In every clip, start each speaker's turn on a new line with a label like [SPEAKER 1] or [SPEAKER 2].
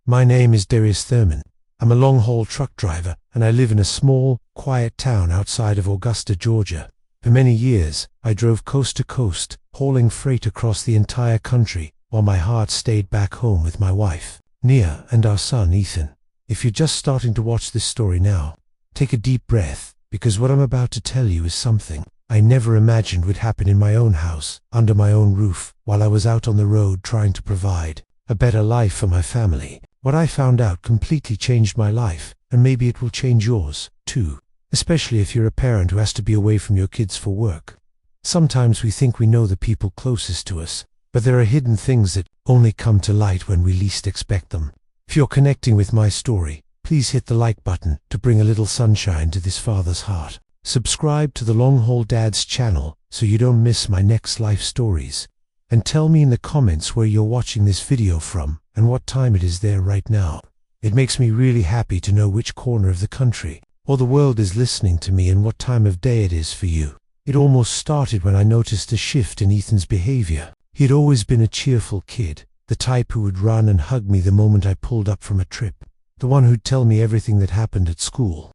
[SPEAKER 1] My name is Darius Thurman. I'm a long-haul truck driver, and I live in a small, quiet town outside of Augusta, Georgia. For many years, I drove coast to coast, hauling freight across the entire country, while my heart stayed back home with my wife, Nia, and our son, Ethan. If you're just starting to watch this story now, take a deep breath, because what I'm about to tell you is something I never imagined would happen in my own house, under my own roof, while I was out on the road trying to provide a better life for my family. What I found out completely changed my life, and maybe it will change yours, too, especially if you're a parent who has to be away from your kids for work. Sometimes we think we know the people closest to us, but there are hidden things that only come to light when we least expect them. If you're connecting with my story, please hit the like button to bring a little sunshine to this father's heart. Subscribe to the Long Haul Dad's channel so you don't miss my next life stories. And tell me in the comments where you're watching this video from and what time it is there right now. It makes me really happy to know which corner of the country or the world is listening to me and what time of day it is for you. It almost started when I noticed a shift in Ethan's behavior. He had always been a cheerful kid, the type who would run and hug me the moment I pulled up from a trip, the one who'd tell me everything that happened at school,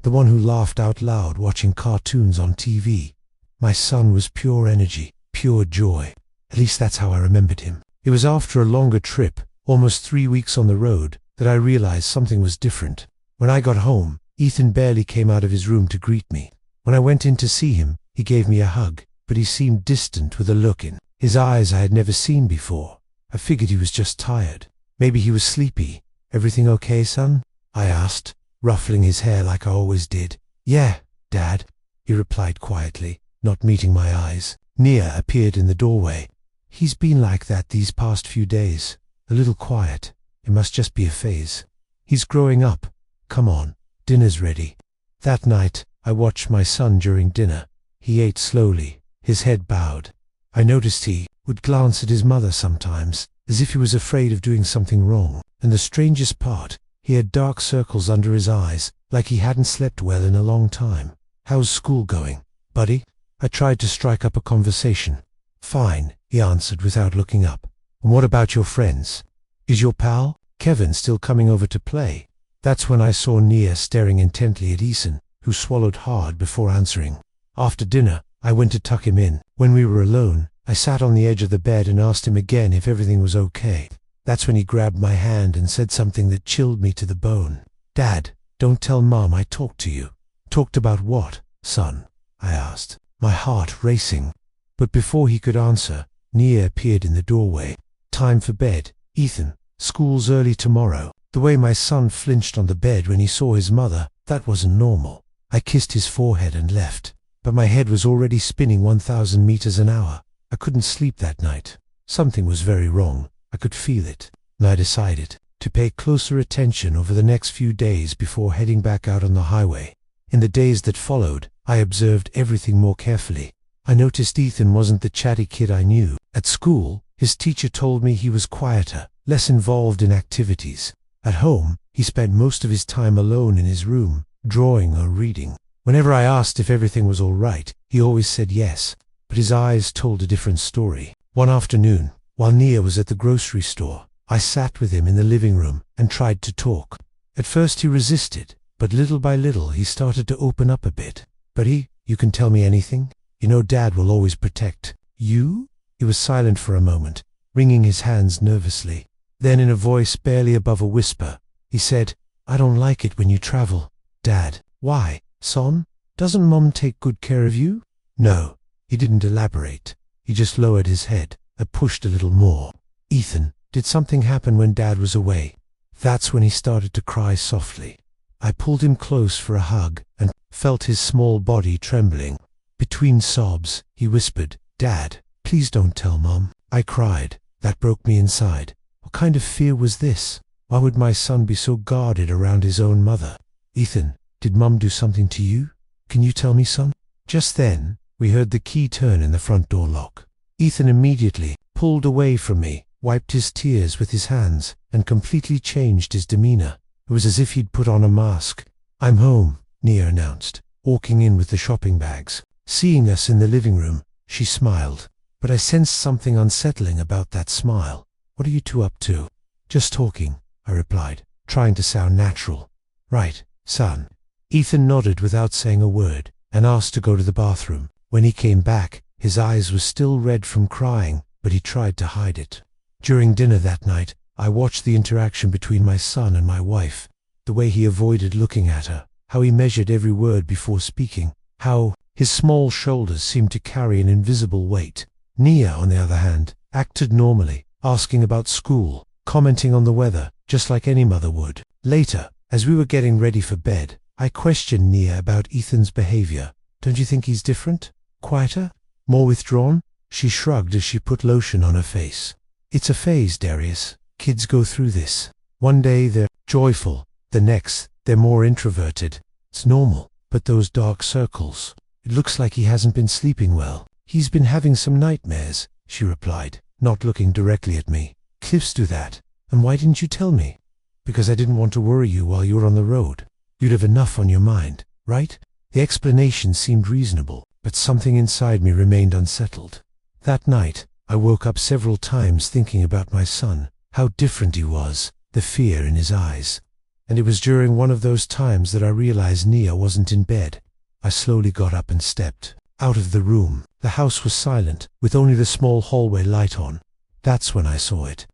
[SPEAKER 1] the one who laughed out loud watching cartoons on TV. My son was pure energy, pure joy. At least that's how I remembered him. It was after a longer trip, almost 3 weeks on the road, that I realized something was different. When I got home, Ethan barely came out of his room to greet me. When I went in to see him, he gave me a hug, but he seemed distant with a look in his eyes I had never seen before. I figured he was just tired. Maybe he was sleepy. "Everything okay, son?" I asked, ruffling his hair like I always did. "Yeah, Dad," he replied quietly, not meeting my eyes. Nia appeared in the doorway. "He's been like that these past few days. A little quiet. It must just be a phase. He's growing up. Come on, dinner's ready." That night, I watched my son during dinner. He ate slowly, his head bowed. I noticed he would glance at his mother sometimes, as if he was afraid of doing something wrong. And the strangest part, he had dark circles under his eyes, like he hadn't slept well in a long time. "How's school going, buddy?" I tried to strike up a conversation. "Fine," he answered without looking up. "And what about your friends? Is your pal, Kevin, still coming over to play?" That's when I saw Nia staring intently at Ethan, who swallowed hard before answering. After dinner, I went to tuck him in. When we were alone, I sat on the edge of the bed and asked him again if everything was okay. That's when he grabbed my hand and said something that chilled me to the bone. "Dad, don't tell Mom I talked to you." "Talked about what, son?" I asked, my heart racing. But before he could answer, Nia appeared in the doorway. "Time for bed, Ethan. School's early tomorrow." The way my son flinched on the bed when he saw his mother, that wasn't normal. I kissed his forehead and left, but my head was already spinning 1,000 meters an hour. I couldn't sleep that night. Something was very wrong. I could feel it, and I decided to pay closer attention over the next few days before heading back out on the highway. In the days that followed, I observed everything more carefully. I noticed Ethan wasn't the chatty kid I knew. At school, his teacher told me he was quieter, less involved in activities. At home, he spent most of his time alone in his room, drawing or reading. Whenever I asked if everything was all right, he always said yes, but his eyes told a different story. One afternoon, while Nia was at the grocery store, I sat with him in the living room and tried to talk. At first he resisted, but little by little he started to open up a bit. "Buddy, you can tell me anything? You know Dad will always protect you?" He was silent for a moment, wringing his hands nervously. Then in a voice barely above a whisper, he said, "I don't like it when you travel, Dad." "Why, son? Doesn't Mom take good care of you?" No, he didn't elaborate. He just lowered his head and pushed a little more. "Ethan, did something happen when Dad was away?" That's when he started to cry softly. I pulled him close for a hug and felt his small body trembling. Between sobs, he whispered, "Dad, please don't tell Mom." I cried. That broke me inside. What kind of fear was this? Why would my son be so guarded around his own mother? "Ethan, did Mom do something to you? Can you tell me, son?" Just then, we heard the key turn in the front door lock. Ethan immediately pulled away from me, wiped his tears with his hands, and completely changed his demeanor. It was as if he'd put on a mask. "I'm home," Nia announced, walking in with the shopping bags. Seeing us in the living room, she smiled, but I sensed something unsettling about that smile. "What are you two up to?" "Just talking," I replied, trying to sound natural. Right, son. Ethan nodded without saying a word and asked to go to the bathroom. When he came back, his eyes were still red from crying, but he tried to hide it. During dinner that night, I watched the interaction between my son and my wife, the way he avoided looking at her, how he measured every word before speaking, how his small shoulders seemed to carry an invisible weight. Nia, on the other hand, acted normally, asking about school, commenting on the weather, just like any mother would. Later, as we were getting ready for bed, I questioned Nia about Ethan's behavior. Don't you think he's different? Quieter? More withdrawn? She shrugged as she put lotion on her face. It's a phase, Darius. Kids go through this. One day they're joyful, the next they're more introverted. It's normal. But those dark circles, it looks like he hasn't been sleeping well. He's been having some nightmares, she replied, not looking directly at me. Cliffs do that. And why didn't you tell me? Because I didn't want to worry you while you were on the road. You'd have enough on your mind, right? The explanation seemed reasonable, but something inside me remained unsettled. That night, I woke up several times thinking about my son, how different he was, the fear in his eyes. And it was during one of those times that I realized Nia wasn't in bed. I slowly got up and stepped out of the room. The house was silent, with only the small hallway light on. That's when I saw it.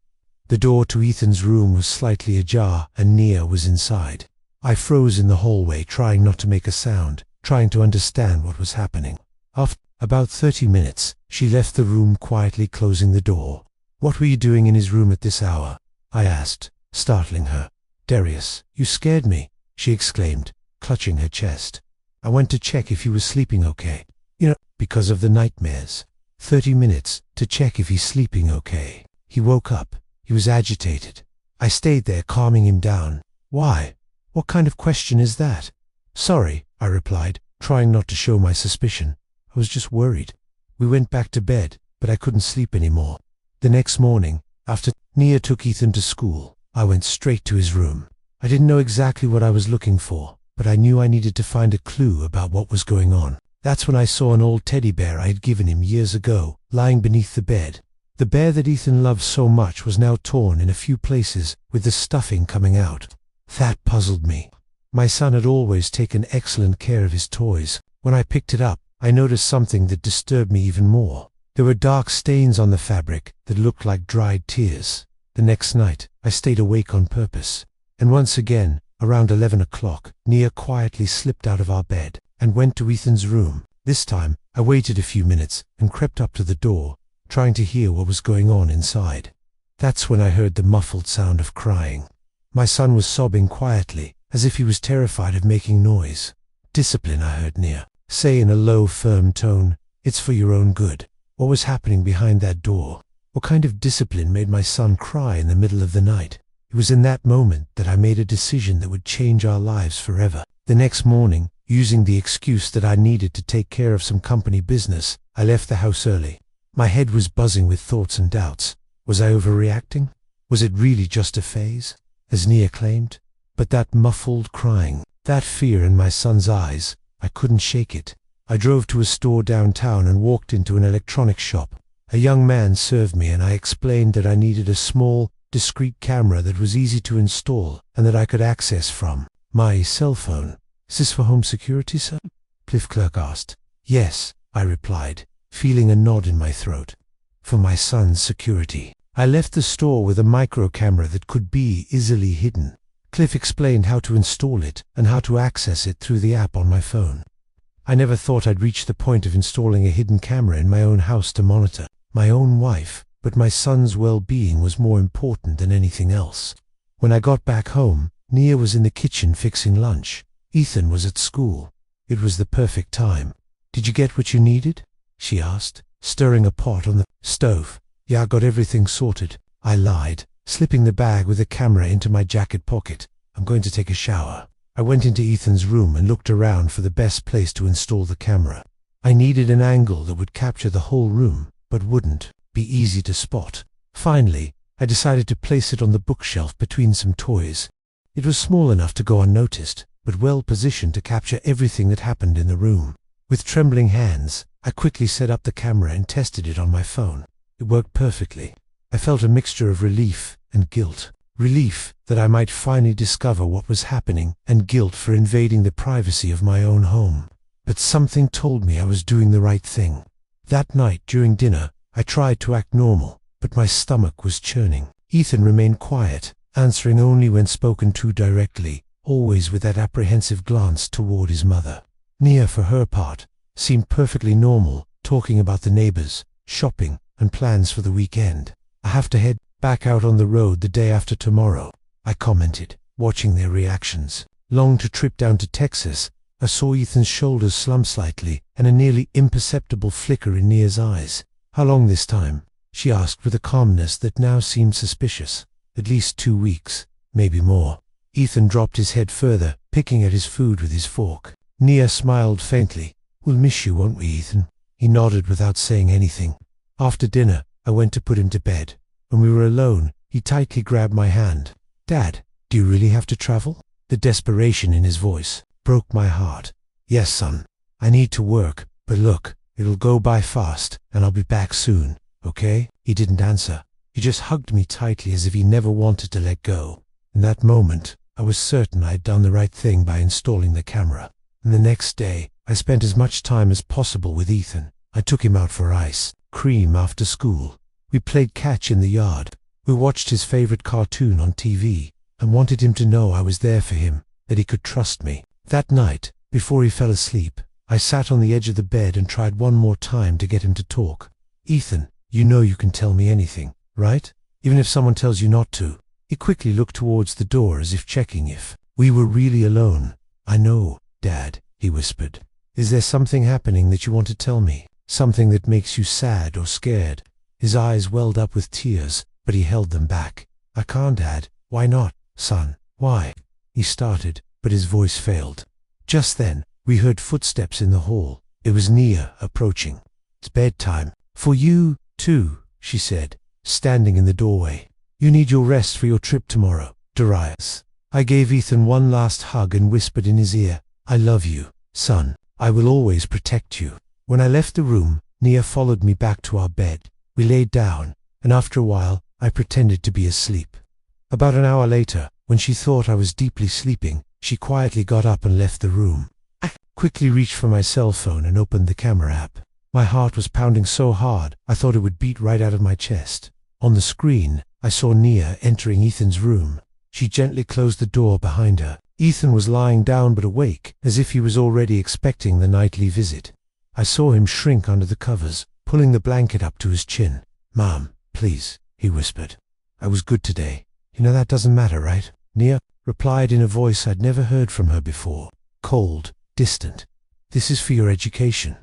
[SPEAKER 1] The door to Ethan's room was slightly ajar, and Nia was inside. I froze in the hallway, trying not to make a sound, trying to understand what was happening. After about 30 minutes, she left the room quietly, closing the door. What were you doing in his room at this hour? I asked, startling her. Darius, you scared me, she exclaimed, clutching her chest. I went to check if he was sleeping okay. Because of the nightmares. 30 minutes to check if he's sleeping okay. He woke up. He was agitated. I stayed there, calming him down. Why? What kind of question is that? Sorry, I replied, trying not to show my suspicion. I was just worried. We went back to bed, but I couldn't sleep anymore. The next morning, after Nia took Ethan to school, I went straight to his room. I didn't know exactly what I was looking for, but I knew I needed to find a clue about what was going on. That's when I saw an old teddy bear I had given him years ago, lying beneath the bed. The bear that Ethan loved so much was now torn in a few places, with the stuffing coming out. That puzzled me. My son had always taken excellent care of his toys. When I picked it up, I noticed something that disturbed me even more. There were dark stains on the fabric that looked like dried tears. The next night, I stayed awake on purpose. And once again, around 11 o'clock, Nia quietly slipped out of our bed and went to Ethan's room. This time, I waited a few minutes and crept up to the door, trying to hear what was going on inside. That's when I heard the muffled sound of crying. My son was sobbing quietly, as if he was terrified of making noise. Discipline, I heard Nia say in a low, firm tone. It's for your own good. What was happening behind that door? What kind of discipline made my son cry in the middle of the night? It was in that moment that I made a decision that would change our lives forever. The next morning, using the excuse that I needed to take care of some company business, I left the house early. My head was buzzing with thoughts and doubts. Was I overreacting? Was it really just a phase, as Nia claimed? But that muffled crying, that fear in my son's eyes, I couldn't shake it. I drove to a store downtown and walked into an electronics shop. A young man served me and I explained that I needed a small, discreet camera that was easy to install and that I could access from my cell phone. Is this for home security, sir? Cliff clerk asked. Yes, I replied, feeling a nod in my throat. For my son's security. I left the store with a micro camera that could be easily hidden. Cliff explained how to install it and how to access it through the app on my phone. I never thought I'd reach the point of installing a hidden camera in my own house to monitor my own wife, but my son's well-being was more important than anything else. When I got back home, Nia was in the kitchen fixing lunch. Ethan was at school. It was the perfect time. Did you get what you needed? She asked, stirring a pot on the stove. Yeah, I got everything sorted. I lied, slipping the bag with the camera into my jacket pocket. I'm going to take a shower. I went into Ethan's room and looked around for the best place to install the camera. I needed an angle that would capture the whole room, but wouldn't be easy to spot. Finally, I decided to place it on the bookshelf between some toys. It was small enough to go unnoticed, but well positioned to capture everything that happened in the room. With trembling hands, I quickly set up the camera and tested it on my phone. It worked perfectly. I felt a mixture of relief and guilt. relief that I might finally discover what was happening, and guilt for invading the privacy of my own home. But something told me I was doing the right thing. That night during dinner, I tried to act normal, but my stomach was churning. Ethan remained quiet, answering only when spoken to directly, always with that apprehensive glance toward his mother. Nia, for her part, seemed perfectly normal, talking about the neighbors, shopping, and plans for the weekend. "I have to head back out on the road the day after tomorrow," I commented, watching their reactions. Long to trip down to Texas, I saw Ethan's shoulders slump slightly and a nearly imperceptible flicker in Nia's eyes. "How long this time?" she asked with a calmness that now seemed suspicious. "At least 2 weeks, maybe more." Ethan dropped his head further, picking at his food with his fork. Nia smiled faintly. "We'll miss you, won't we, Ethan?" He nodded without saying anything. After dinner, I went to put him to bed. When we were alone, he tightly grabbed my hand. "Dad, do you really have to travel?" The desperation in his voice broke my heart. "Yes, son. I need to work, but look, it'll go by fast, and I'll be back soon, okay?" He didn't answer. He just hugged me tightly as if he never wanted to let go. In that moment, I was certain I had done the right thing by installing the camera. And the next day, I spent as much time as possible with Ethan. I took him out for ice cream after school. We played catch in the yard. We watched his favorite cartoon on TV. I wanted him to know I was there for him, that he could trust me. That night, before he fell asleep, I sat on the edge of the bed and tried one more time to get him to talk. "Ethan, you know you can tell me anything, right? Even if someone tells you not to." He quickly looked towards the door as if checking if we were really alone. "I know, Dad," he whispered. "Is there something happening that you want to tell me? Something that makes you sad or scared?" His eyes welled up with tears, but he held them back. "I can't, Dad." "Why not, son? Why?" He started, but his voice failed. Just then, we heard footsteps in the hall. It was Nia approaching. "It's bedtime. For you, too," she said, standing in the doorway. "You need your rest for your trip tomorrow, Darius." I gave Ethan one last hug and whispered in his ear, "I love you, son. I will always protect you." When I left the room, Nia followed me back to our bed. We laid down, and after a while, I pretended to be asleep. About an hour later, when she thought I was deeply sleeping, she quietly got up and left the room. I quickly reached for my cell phone and opened the camera app. My heart was pounding so hard, I thought it would beat right out of my chest. On the screen, I saw Nia entering Ethan's room. She gently closed the door behind her. Ethan was lying down but awake, as if he was already expecting the nightly visit. I saw him shrink under the covers, pulling the blanket up to his chin. "Mom, please," he whispered. "I was good today. You know that doesn't matter, right?" Nia replied in a voice I'd never heard from her before. Cold, distant. "This is for your education."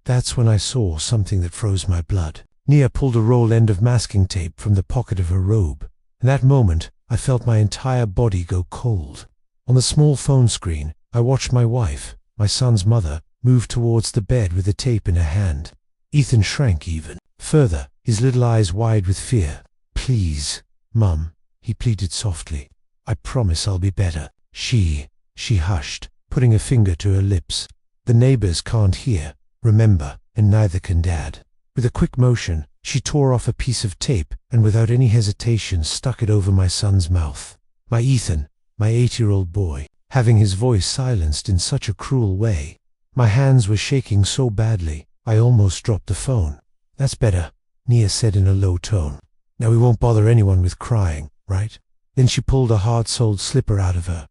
[SPEAKER 1] That's when I saw something that froze my blood. Nia pulled a rolled end of masking tape from the pocket of her robe. In that moment, I felt my entire body go cold. On the small phone screen, I watched my wife, my son's mother, move towards the bed with the tape in her hand. Ethan shrank even further, his little eyes wide with fear. "Please, Mum," he pleaded softly. "I promise I'll be better." She hushed, putting a finger to her lips. "The neighbors can't hear, remember, and neither can Dad." With a quick motion, she tore off a piece of tape and without any hesitation stuck it over my son's mouth. My Ethan, my 8-year-old boy, having his voice silenced in such a cruel way. My hands were shaking so badly, I almost dropped the phone. "That's better," Nia said in a low tone. "Now we won't bother anyone with crying, right?" Then she pulled a hard-soled slipper out of her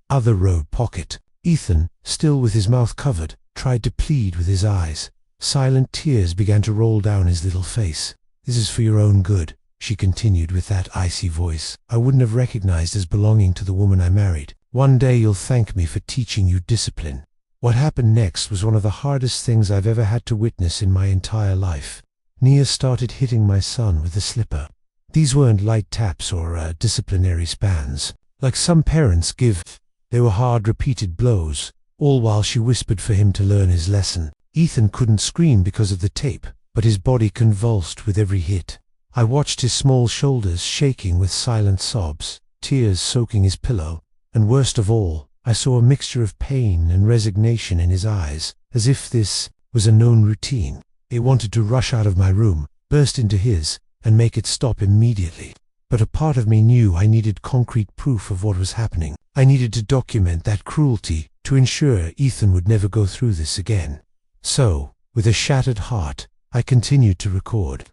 [SPEAKER 1] other robe pocket. Ethan, still with his mouth covered, tried to plead with his eyes. Silent tears began to roll down his little face. "This is for your own good," she continued with that icy voice I wouldn't have recognized as belonging to the woman I married. "One day you'll thank me for teaching you discipline." What happened next was one of the hardest things I've ever had to witness in my entire life. Nia started hitting my son with the slipper. These weren't light taps or disciplinary spans, like some parents give. They were hard, repeated blows, all while she whispered for him to learn his lesson. Ethan couldn't scream because of the tape, but his body convulsed with every hit. I watched his small shoulders shaking with silent sobs, tears soaking his pillow, and worst of all, I saw a mixture of pain and resignation in his eyes, as if this was a known routine. He wanted to rush out of my room, burst into his, and make it stop immediately. But a part of me knew I needed concrete proof of what was happening. I needed to document that cruelty to ensure Ethan would never go through this again. So, with a shattered heart, I continued to record.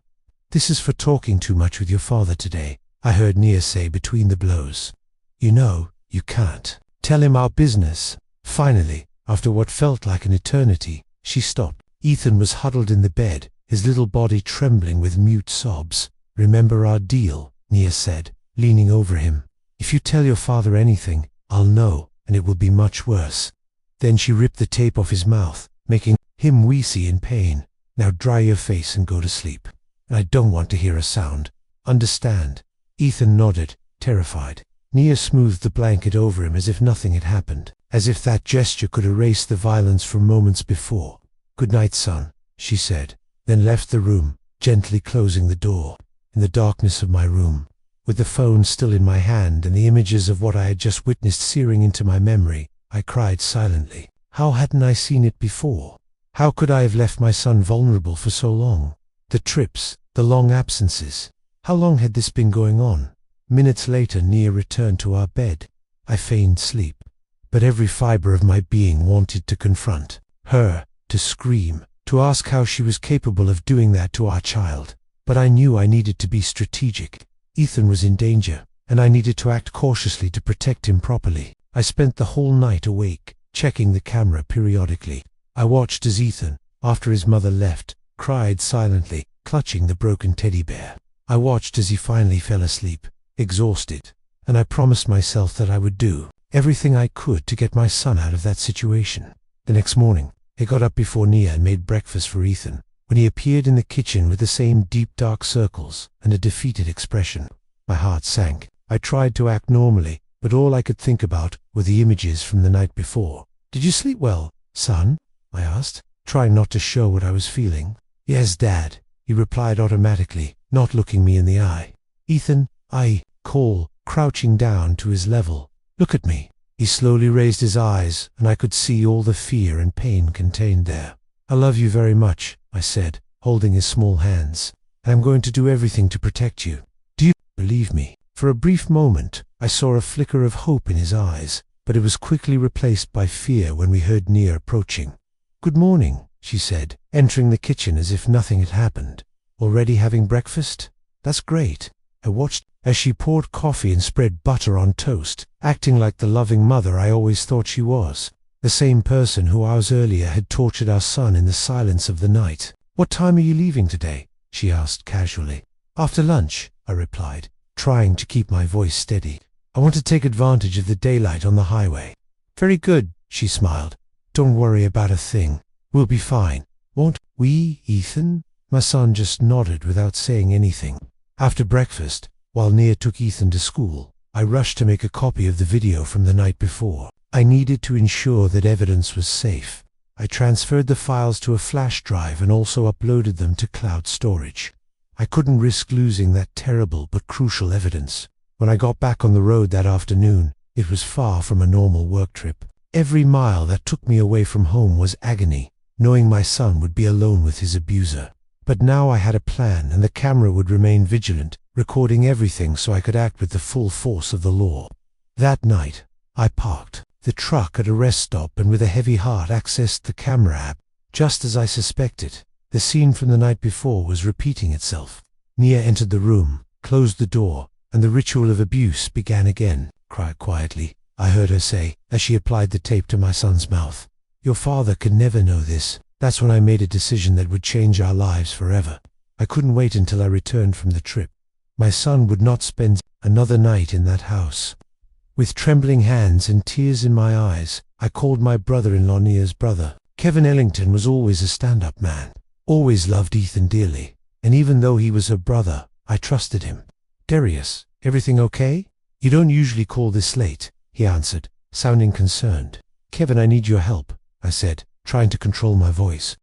[SPEAKER 1] "This is for talking too much with your father today," I heard Nia say between the blows. "You know, you can't tell him our business." Finally, after what felt like an eternity, she stopped. Ethan was huddled in the bed, his little body trembling with mute sobs. "Remember our deal," Nia said, leaning over him. "If you tell your father anything, I'll know, and it will be much worse." Then she ripped the tape off his mouth, making him wheezy in pain. "Now dry your face and go to sleep. I don't want to hear a sound. Understand?" Ethan nodded, terrified. Nia smoothed the blanket over him as if nothing had happened, as if that gesture could erase the violence from moments before. "Good night, son," she said, then left the room, gently closing the door. In the darkness of my room, with the phone still in my hand and the images of what I had just witnessed searing into my memory, I cried silently. How hadn't I seen it before? How could I have left my son vulnerable for so long? The trips, the long absences. How long had this been going on? Minutes later, Nia returned to our bed. I feigned sleep, but every fiber of my being wanted to confront her, to scream, to ask how she was capable of doing that to our child. But I knew I needed to be strategic. Ethan was in danger, and I needed to act cautiously to protect him properly. I spent the whole night awake, checking the camera periodically. I watched as Ethan, after his mother left, cried silently, clutching the broken teddy bear. I watched as he finally fell asleep, exhausted, and I promised myself that I would do everything I could to get my son out of that situation. The next morning, I got up before Nia and made breakfast for Ethan. When he appeared in the kitchen with the same deep dark circles and a defeated expression, my heart sank. I tried to act normally, but all I could think about were the images from the night before. "Did you sleep well, son?" I asked, trying not to show what I was feeling. "Yes, Dad," he replied automatically, not looking me in the eye. "Ethan," I called, crouching down to his level. "Look at me." He slowly raised his eyes, and I could see all the fear and pain contained there. "I love you very much," I said, holding his small hands, "and I'm going to do everything to protect you. Do you believe me?" For a brief moment, I saw a flicker of hope in his eyes, but it was quickly replaced by fear when we heard Nia approaching. "Good morning," she said, entering the kitchen as if nothing had happened. "Already having breakfast? That's great." I watched as she poured coffee and spread butter on toast, acting like the loving mother I always thought she was. The same person who hours earlier had tortured our son in the silence of the night. "What time are you leaving today?" she asked casually. "After lunch," I replied, trying to keep my voice steady. "I want to take advantage of the daylight on the highway." "Very good," she smiled. "Don't worry about a thing. We'll be fine. Won't we, Ethan?" My son just nodded without saying anything. After breakfast, while Nia took Ethan to school, I rushed to make a copy of the video from the night before. I needed to ensure that evidence was safe. I transferred the files to a flash drive and also uploaded them to cloud storage. I couldn't risk losing that terrible but crucial evidence. When I got back on the road that afternoon, it was far from a normal work trip. Every mile that took me away from home was agony, knowing my son would be alone with his abuser. But now I had a plan, and the camera would remain vigilant, recording everything so I could act with the full force of the law. That night, I parked the truck at a rest stop and with a heavy heart accessed the camera app. Just as I suspected, the scene from the night before was repeating itself. Nia entered the room, closed the door, and the ritual of abuse began again. "Cry quietly," I heard her say as she applied the tape to my son's mouth. "Your father can never know this." That's when I made a decision that would change our lives forever. I couldn't wait until I returned from the trip. My son would not spend another night in that house. With trembling hands and tears in my eyes, I called my brother-in-law, Nia's brother. Kevin Ellington was always a stand-up man, always loved Ethan dearly, and even though he was her brother, I trusted him. "Darius, everything okay? You don't usually call this late," he answered, sounding concerned. "Kevin, I need your help," I said, trying to control my voice.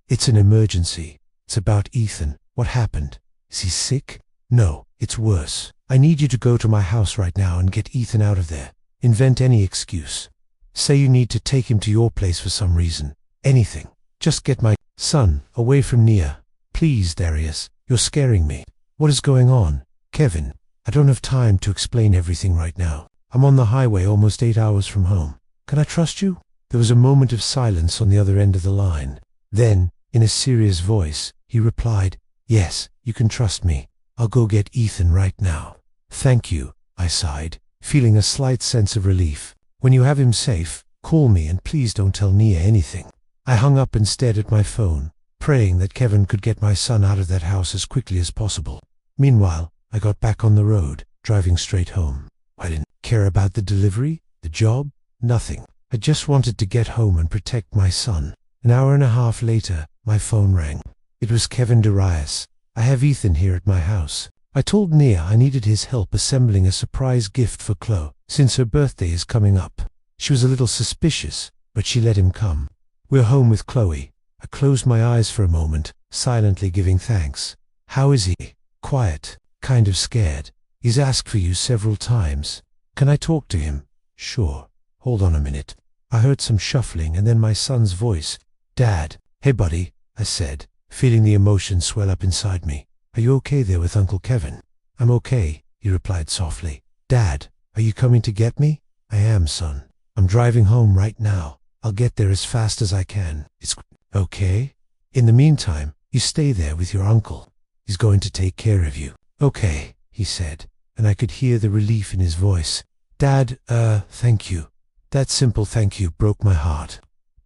[SPEAKER 1] "It's an emergency. It's about Ethan. What happened? Is he sick?" "No, it's worse. I need you to go to my house right now and get Ethan out of there. Invent any excuse. Say you need to take him to your place for some reason. Anything. Just get my son away from Nia. Please, Darius, you're scaring me." "What is going on, Kevin?" I don't have time to explain everything right now. I'm on the highway almost 8 hours from home. Can I trust you?" There was a moment of silence on the other end of the line. Then, in a serious voice, he replied, "Yes, you can trust me. I'll go get Ethan right now." "Thank you," I sighed, feeling a slight sense of relief. "When you have him safe, call me and please don't tell Nia anything." I hung up and stared at my phone, praying that Kevin could get my son out of that house as quickly as possible. Meanwhile, I got back on the road, driving straight home. I didn't care about the delivery, the job, nothing. I just wanted to get home and protect my son. An hour and a half later, my phone rang. It was Kevin Darius. "I have Ethan here at my house. I told Nia I needed his help assembling a surprise gift for Chloe, since her birthday is coming up. She was a little suspicious, but she let him come. We're home with Chloe." I closed my eyes for a moment, silently giving thanks. "How is he?" "Quiet, kind of scared. He's asked for you several times." "Can I talk to him?" "Sure. Hold on a minute." I heard some shuffling and then my son's voice. "Dad." "Hey buddy," I said, feeling the emotion swell up inside me. "Are you okay there with Uncle Kevin?" "I'm okay," he replied softly. "Dad, are you coming to get me?" "I am, son. I'm driving home right now. I'll get there as fast as I can." "It's okay? In the meantime, you stay there with your uncle. He's going to take care of you." "Okay," he said, and I could hear the relief in his voice. "Dad, thank you." That simple thank you broke my heart.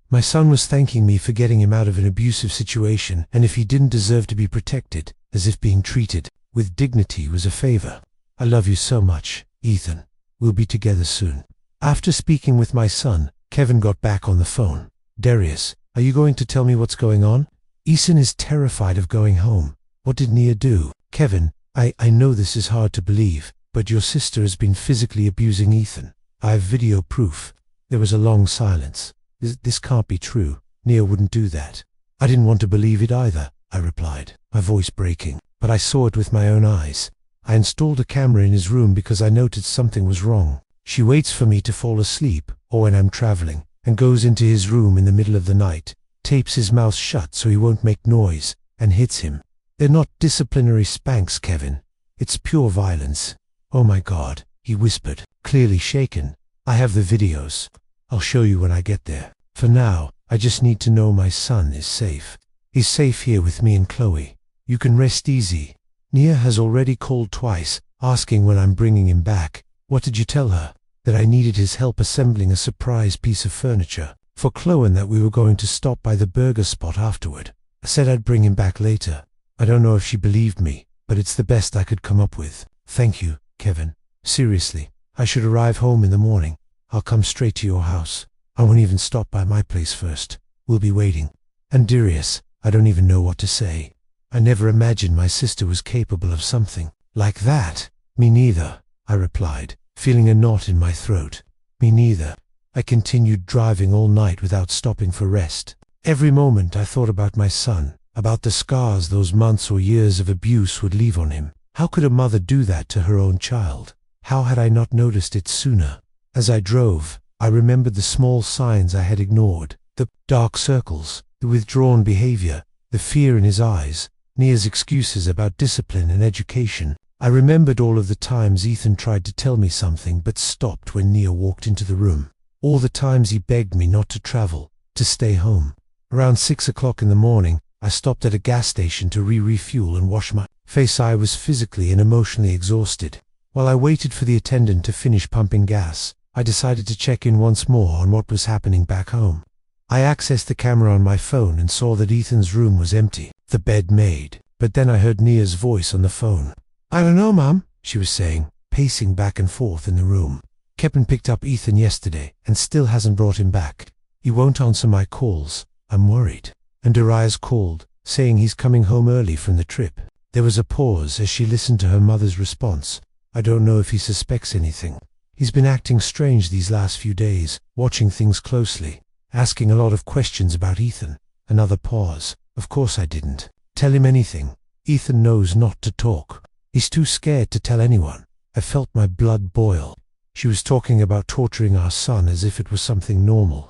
[SPEAKER 1] My son was thanking me for getting him out of an abusive situation, and if he didn't deserve to be protected, as if being treated with dignity was a favor. "I love you so much, Ethan. We'll be together soon." After speaking with my son, Kevin got back on the phone. "Darius, are you going to tell me what's going on? Ethan is terrified of going home. What did Nia do?" "Kevin, I know this is hard to believe, but your sister has been physically abusing Ethan. I have video proof." There was a long silence. This can't be true. Nia wouldn't do that." "I didn't want to believe it either," I replied, my voice breaking, "but I saw it with my own eyes. I installed a camera in his room because I noticed something was wrong. She waits for me to fall asleep, or when I'm traveling, and goes into his room in the middle of the night, tapes his mouth shut so he won't make noise, and hits him. They're not disciplinary spanks, Kevin. It's pure violence." "Oh my God," he whispered, clearly shaken. "I have the videos. I'll show you when I get there. For now, I just need to know my son is safe. He's safe here with me and Chloe. You can rest easy. Nia has already called twice, asking when I'm bringing him back." "What did you tell her?" "That I needed his help assembling a surprise piece of furniture for Chloe and that we were going to stop by the burger spot afterward. I said I'd bring him back later. I don't know if she believed me, but it's the best I could come up with. Thank you, Kevin. Seriously, I should arrive home in the morning. I'll come straight to your house. I won't even stop by my place first. We'll be waiting." And Darius, I don't even know what to say. I never imagined my sister was capable of something like that. "Me neither," I replied, feeling a knot in my throat. "Me neither." I continued driving all night without stopping for rest. Every moment I thought about my son, about the scars those months or years of abuse would leave on him. How could a mother do that to her own child? How had I not noticed it sooner? As I drove, I remembered the small signs I had ignored, the dark circles, the withdrawn behavior, the fear in his eyes, Nia's excuses about discipline and education. I remembered all of the times Ethan tried to tell me something but stopped when Nia walked into the room. All the times he begged me not to travel, to stay home. Around 6 o'clock in the morning, I stopped at a gas station to refuel and wash my face. I was physically and emotionally exhausted. While I waited for the attendant to finish pumping gas, I decided to check in once more on what was happening back home. I accessed the camera on my phone and saw that Ethan's room was empty, the bed made, but then I heard Nia's voice on the phone. "I don't know, Mom," she was saying, pacing back and forth in the room. "Kevin picked up Ethan yesterday and still hasn't brought him back. He won't answer my calls. I'm worried." And Darius called, saying he's coming home early from the trip. There was a pause as she listened to her mother's response. "I don't know if he suspects anything. He's been acting strange these last few days, watching things closely, asking a lot of questions about Ethan." Another pause. "Of course I didn't tell him anything. Ethan knows not to talk. He's too scared to tell anyone." I felt my blood boil. She was talking about torturing our son as if it was something normal,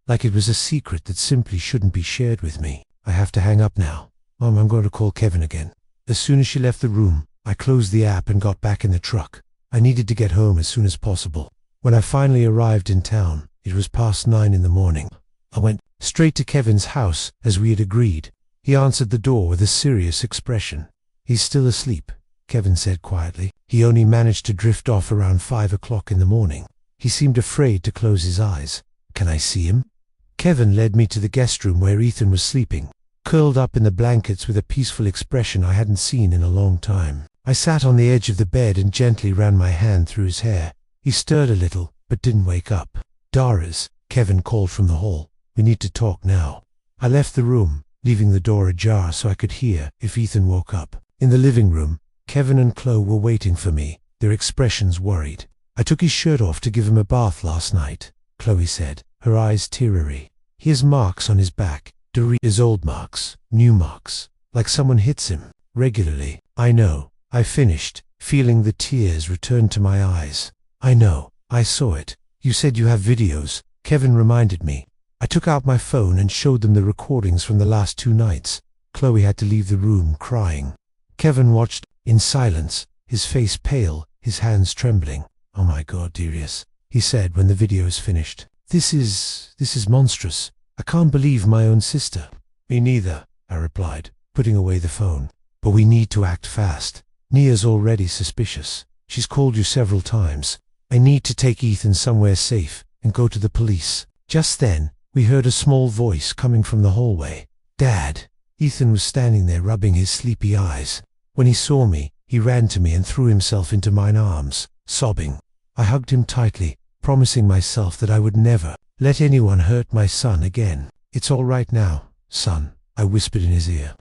[SPEAKER 1] like it was a secret that simply shouldn't be shared with me. I have to hang up now. Mom, I'm going to call Kevin again. As soon as she left the room, I closed the app and got back in the truck. I needed to get home as soon as possible. When I finally arrived in town, it was past 9 in the morning. I went straight to Kevin's house as we had agreed. He answered the door with a serious expression. "He's still asleep," Kevin said quietly. "He only managed to drift off around 5 o'clock in the morning. He seemed afraid to close his eyes." "Can I see him?" Kevin led me to the guest room where Ethan was sleeping, curled up in the blankets with a peaceful expression I hadn't seen in a long time. I sat on the edge of the bed and gently ran my hand through his hair. He stirred a little, but didn't wake up. "Dara's," Kevin called from the hall. "We need to talk now." I left the room, leaving the door ajar so I could hear if Ethan woke up. In the living room, Kevin and Chloe were waiting for me, their expressions worried. "I took his shirt off to give him a bath last night," Chloe said, her eyes teary. "He has marks on his back. His old marks, new marks, like someone hits him regularly." "I know," I finished, feeling the tears return to my eyes. "I know, I saw it. You said you have videos," Kevin reminded me. I took out my phone and showed them the recordings from the last 2 nights. Chloe had to leave the room crying. Kevin watched in silence, his face pale, his hands trembling. "Oh my God, Darius," he said when the videos finished. This is monstrous. I can't believe my own sister." "Me neither," I replied, putting away the phone. "But we need to act fast. Nia's already suspicious. She's called you several times. I need to take Ethan somewhere safe and go to the police." Just then, we heard a small voice coming from the hallway. "Dad." Ethan was standing there rubbing his sleepy eyes. When he saw me, he ran to me and threw himself into mine arms, sobbing. I hugged him tightly, promising myself that I would never let anyone hurt my son again. "It's all right now, son," I whispered in his ear.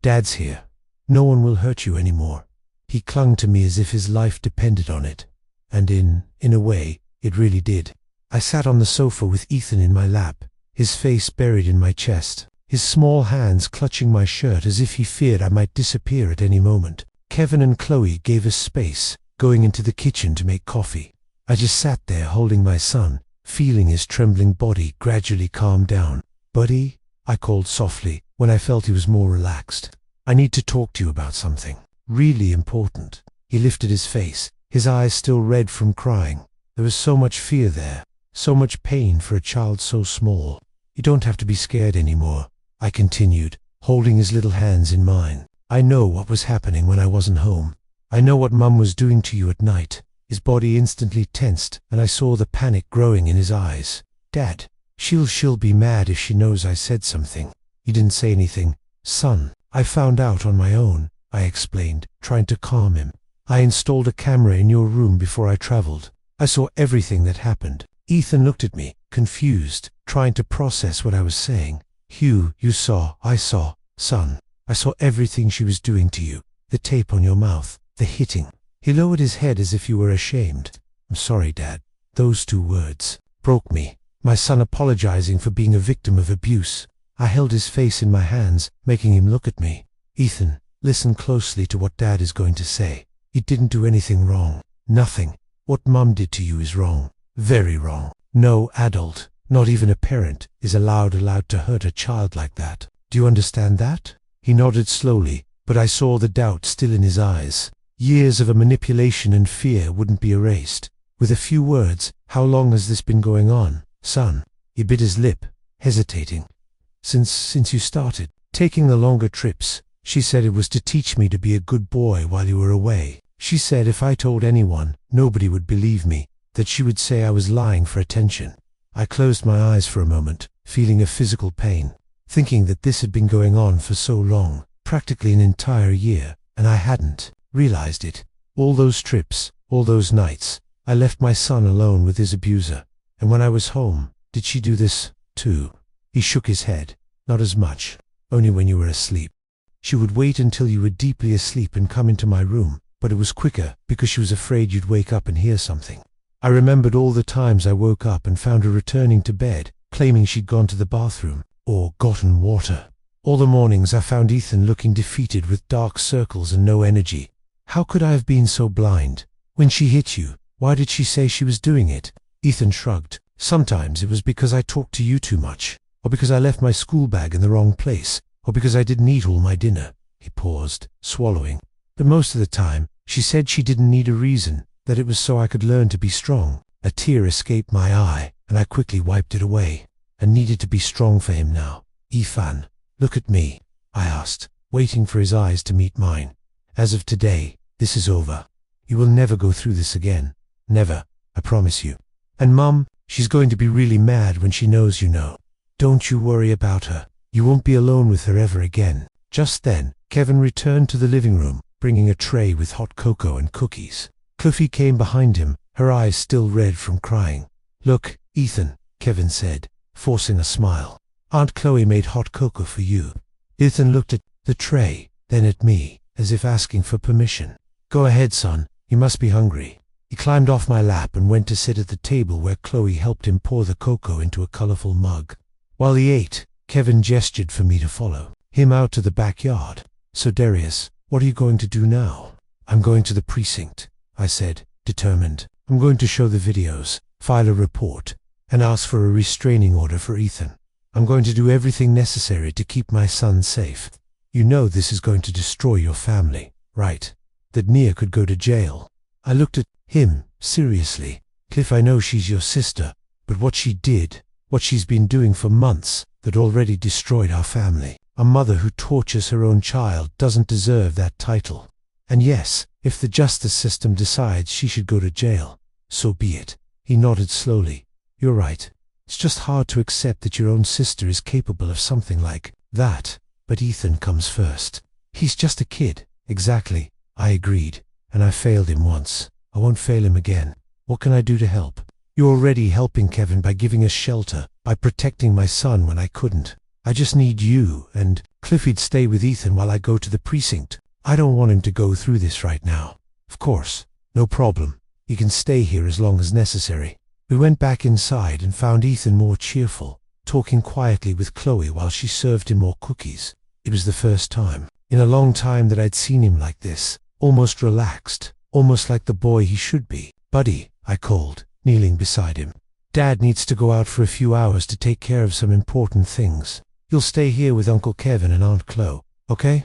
[SPEAKER 1] "Dad's here. No one will hurt you anymore." He clung to me as if his life depended on it. And in a way, it really did. I sat on the sofa with Ethan in my lap, his face buried in my chest, his small hands clutching my shirt as if he feared I might disappear at any moment. Kevin and Chloe gave us space, going into the kitchen to make coffee. I just sat there holding my son, feeling his trembling body gradually calm down. "Buddy," I called softly when I felt he was more relaxed. "I need to talk to you about something really important." He lifted his face, his eyes still red from crying. There was so much fear there, so much pain for a child so small. "You don't have to be scared anymore," I continued, holding his little hands in mine. "I know what was happening when I wasn't home. I know what Mum was doing to you at night." His body instantly tensed, and I saw the panic growing in his eyes. "Dad, she'll be mad if she knows I said something." "You didn't say anything, son. I found out on my own," I explained, trying to calm him. "I installed a camera in your room before I traveled. I saw everything that happened." Ethan looked at me, confused, trying to process what I was saying. "Hugh, I saw, son. I saw everything she was doing to you. The tape on your mouth, the hitting." He lowered his head as if he were ashamed. "I'm sorry, Dad." Those 2 words broke me. My son apologizing for being a victim of abuse. I held his face in my hands, making him look at me. "Ethan, listen closely to what Dad is going to say. You didn't do anything wrong. Nothing. What Mum did to you is wrong. Very wrong. No adult, not even a parent, is allowed to hurt a child like that. Do you understand that?" He nodded slowly, but I saw the doubt still in his eyes. Years of manipulation and fear wouldn't be erased. With a few words, "How long has this been going on, son?" He bit his lip, hesitating. Since you started taking the longer trips. She said it was to teach me to be a good boy while you were away. She said if I told anyone, nobody would believe me, that she would say I was lying for attention." I closed my eyes for a moment, feeling a physical pain, thinking that this had been going on for so long, practically an entire year, and I hadn't realized it. All those trips, all those nights, I left my son alone with his abuser. And when I was home, did she do this too? He shook his head. "Not as much. Only when you were asleep. She would wait until you were deeply asleep and come into my room, but it was quicker because she was afraid you'd wake up and hear something." I remembered all the times I woke up and found her returning to bed, claiming she'd gone to the bathroom or gotten water. All the mornings I found Ethan looking defeated with dark circles and no energy. How could I have been so blind? "When she hit you, why did she say she was doing it?" Ethan shrugged. "Sometimes it was because I talked to you too much, or because I left my school bag in the wrong place, or because I didn't eat all my dinner." He paused, swallowing. "But most of the time, She said she didn't need a reason, that it was so I could learn to be strong. A tear escaped my eye, and I quickly wiped it away. I needed to be strong for him now. Ethan, look at me, I asked, waiting for his eyes to meet mine. As of today, this is over. You will never go through this again. Never, I promise you. And Mum, she's going to be really mad when she knows you know. Don't you worry about her. You won't be alone with her ever again. Just then, Kevin returned to the living room, bringing a tray with hot cocoa and cookies. Cliffy came behind him, her eyes still red from crying. Look, Ethan, Kevin said, forcing a smile. Aunt Chloe made hot cocoa for you. Ethan looked at the tray, then at me, as if asking for permission. Go ahead, son, you must be hungry. He climbed off my lap and went to sit at the table where Chloe helped him pour the cocoa into a colorful mug. While he ate, Kevin gestured for me to follow him out to the backyard. So Darius, what are you going to do now? I'm going to the precinct, I said, determined. I'm going to show the videos, file a report, and ask for a restraining order for Ethan. I'm going to do everything necessary to keep my son safe. You know this is going to destroy your family, right? That Nia could go to jail. I looked at him, seriously. Cliff, I know she's your sister, but what she did, what she's been doing for months, that already destroyed our family. A mother who tortures her own child doesn't deserve that title. And yes, if the justice system decides she should go to jail, so be it. He nodded slowly. You're right. It's just hard to accept that your own sister is capable of something like that. But Ethan comes first. He's just a kid. Exactly, I agreed. And I failed him once. I won't fail him again. What can I do to help? You're already helping Kevin by giving us shelter, by protecting my son when I couldn't. I just need you and Cliffy'd stay with Ethan while I go to the precinct. I don't want him to go through this right now. Of course, no problem. He can stay here as long as necessary. We went back inside and found Ethan more cheerful, talking quietly with Chloe while she served him more cookies. It was the first time in a long time that I'd seen him like this, almost relaxed, almost like the boy he should be. Buddy, I called, kneeling beside him. Dad needs to go out for a few hours to take care of some important things. You'll stay here with Uncle Kevin and Aunt Chloe, okay?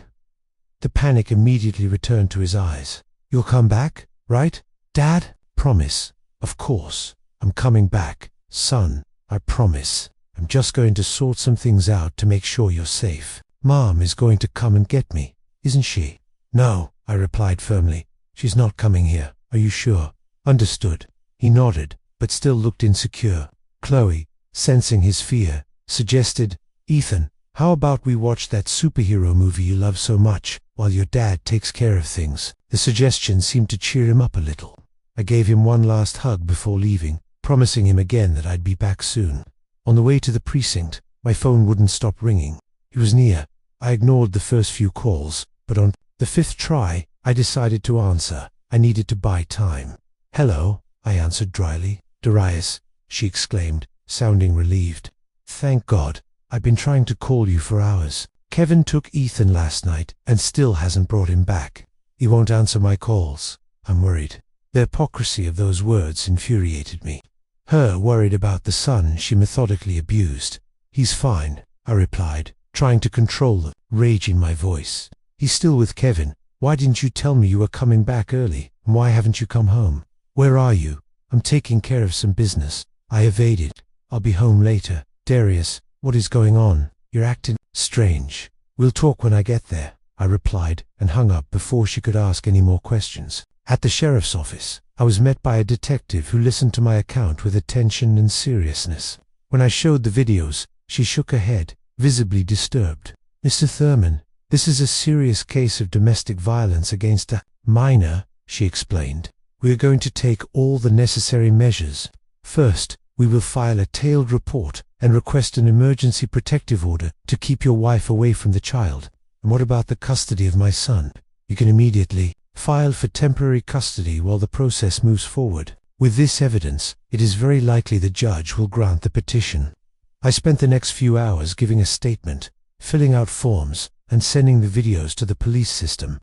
[SPEAKER 1] The panic immediately returned to his eyes. You'll come back, right, Dad? Promise. Of course. I'm coming back, son. I promise. I'm just going to sort some things out to make sure you're safe. Mom is going to come and get me, isn't she? No, I replied firmly. She's not coming here. Are you sure? Understood. He nodded, but still looked insecure. Chloe, sensing his fear, suggested, Ethan, how about we watch that superhero movie you love so much, while your dad takes care of things? The suggestion seemed to cheer him up a little. I gave him one last hug before leaving, promising him again that I'd be back soon. On the way to the precinct, my phone wouldn't stop ringing. It was Nia. I ignored the first few calls, but on the fifth try, I decided to answer. I needed to buy time. Hello, I answered dryly. Darius, she exclaimed, sounding relieved. Thank God. I've been trying to call you for hours. Kevin took Ethan last night and still hasn't brought him back. He won't answer my calls. I'm worried. The hypocrisy of those words infuriated me. Her worried about the son she methodically abused. He's fine, I replied, trying to control the rage in my voice. He's still with Kevin. Why didn't you tell me you were coming back early? And why haven't you come home? Where are you? I'm taking care of some business. I evaded. I'll be home later. Darius, what is going on? You're acting strange. We'll talk when I get there, I replied, and hung up before she could ask any more questions. At the sheriff's office, I was met by a detective who listened to my account with attention and seriousness. When I showed the videos, she shook her head, visibly disturbed. Mr. Thurman, this is a serious case of domestic violence against a minor, she explained. We are going to take all the necessary measures. First, we will file a tailed report and request an emergency protective order to keep your wife away from the child. And what about the custody of my son? You can immediately file for temporary custody while the process moves forward. With this evidence, it is very likely the judge will grant the petition. I spent the next few hours giving a statement, filling out forms, and sending the videos to the police system.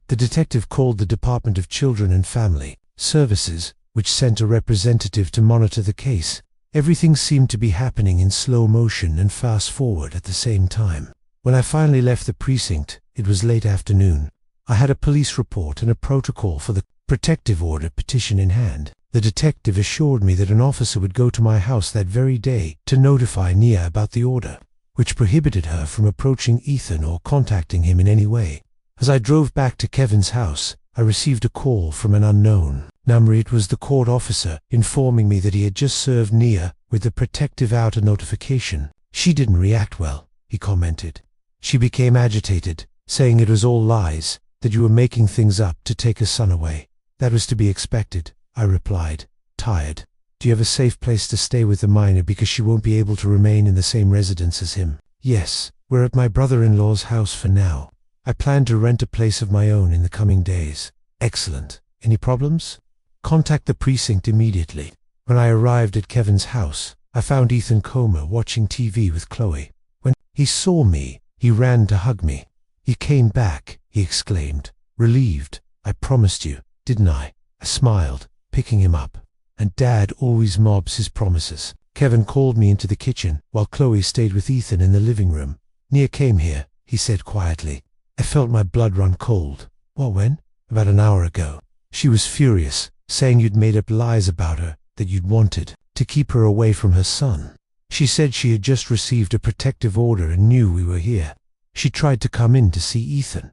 [SPEAKER 1] The detective called the Department of Children and Family Services, which sent a representative to monitor the case. Everything seemed to be happening in slow motion and fast forward at the same time. When I finally left the precinct, it was late afternoon. I had a police report and a protocol for the protective order petition in hand. The detective assured me that an officer would go to my house that very day to notify Nia about the order, which prohibited her from approaching Ethan or contacting him in any way. As I drove back to Kevin's house, I received a call from an unknown number. It was the court officer informing me that he had just served Nia with the protective outer notification. She didn't react well, he commented. She became agitated, saying it was all lies, that you were making things up to take her son away. That was to be expected, I replied, tired. Do you have a safe place to stay with the minor because she won't be able to remain in the same residence as him? Yes, we're at my brother-in-law's house for now. I plan to rent a place of my own in the coming days. Excellent. Any problems? Contact the precinct immediately. When I arrived at Kevin's house, I found Ethan coma watching TV with Chloe. When he saw me, he ran to hug me. You came back, he exclaimed, relieved. I promised you, didn't I? I smiled, picking him up. And Dad always mobs his promises. Kevin called me into the kitchen, while Chloe stayed with Ethan in the living room. Nia came here, he said quietly. I felt my blood run cold. What, when? About an hour ago. She was furious, saying you'd made up lies about her, that you'd wanted to keep her away from her son. She said she had just received a protective order and knew we were here. She tried to come in to see Ethan.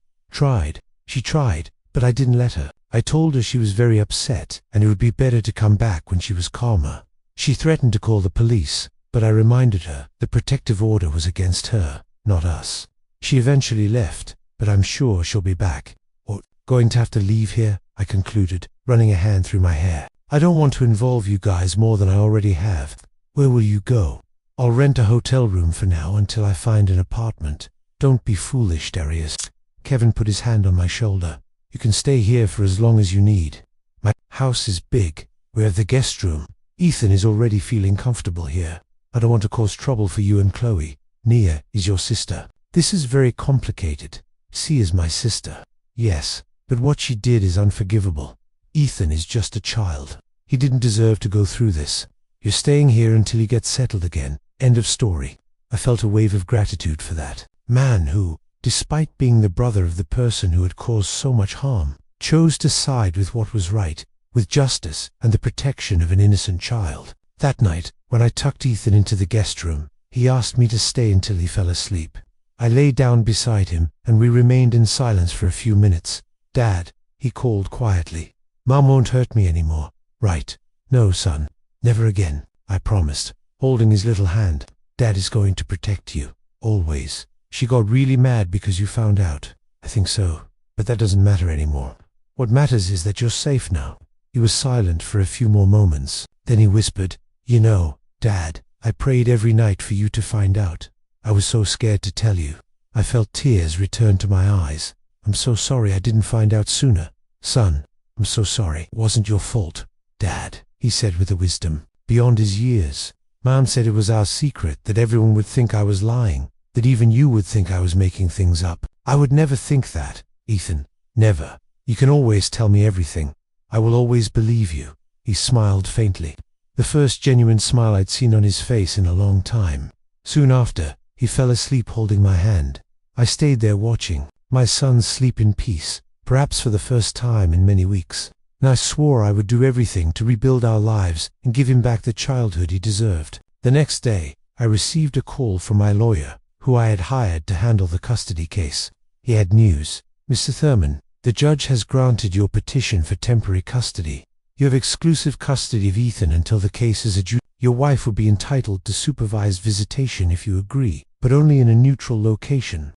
[SPEAKER 1] She tried, but I didn't let her. I told her she was very upset and it would be better to come back when she was calmer. She threatened to call the police, but I reminded her the protective order was against her, not us. She eventually left, but I'm sure she'll be back. Or going to have to leave here, I concluded, running a hand through my hair. I don't want to involve you guys more than I already have. Where will you go? I'll rent a hotel room for now until I find an apartment. Don't be foolish, Darius. Kevin put his hand on my shoulder. You can stay here for as long as you need. My house is big. We have the guest room. Ethan is already feeling comfortable here. I don't want to cause trouble for you and Chloe. Nia is your sister. This is very complicated. She is my sister. Yes, but what she did is unforgivable. Ethan is just a child. He didn't deserve to go through this. You're staying here until he gets settled again. End of story. I felt a wave of gratitude for that man who, despite being the brother of the person who had caused so much harm, chose to side with what was right, with justice and the protection of an innocent child. That night, when I tucked Ethan into the guest room, he asked me to stay until he fell asleep. I lay down beside him, and we remained in silence for a few minutes. Dad, he called quietly. Mom won't hurt me anymore, right? No, son. Never again, I promised, holding his little hand. Dad is going to protect you, always. She got really mad because you found out. I think so, but that doesn't matter anymore. What matters is that you're safe now. He was silent for a few more moments. Then he whispered, You know, Dad, I prayed every night for you to find out. I was so scared to tell you. I felt tears return to my eyes. I'm so sorry I didn't find out sooner. Son, I'm so sorry. It wasn't your fault. Dad, he said with a wisdom beyond his years. Mom said it was our secret, that everyone would think I was lying, that even you would think I was making things up. I would never think that, Ethan. Never. You can always tell me everything. I will always believe you. He smiled faintly. The first genuine smile I'd seen on his face in a long time. Soon after, he fell asleep holding my hand. I stayed there watching my son sleep in peace, perhaps for the first time in many weeks. And I swore I would do everything to rebuild our lives and give him back the childhood he deserved. The next day, I received a call from my lawyer, who I had hired to handle the custody case. He had news. Mr. Thurman, the judge has granted your petition for temporary custody. You have exclusive custody of Ethan until the case is adjudicated. Your wife will be entitled to supervised visitation if you agree, but only in a neutral location.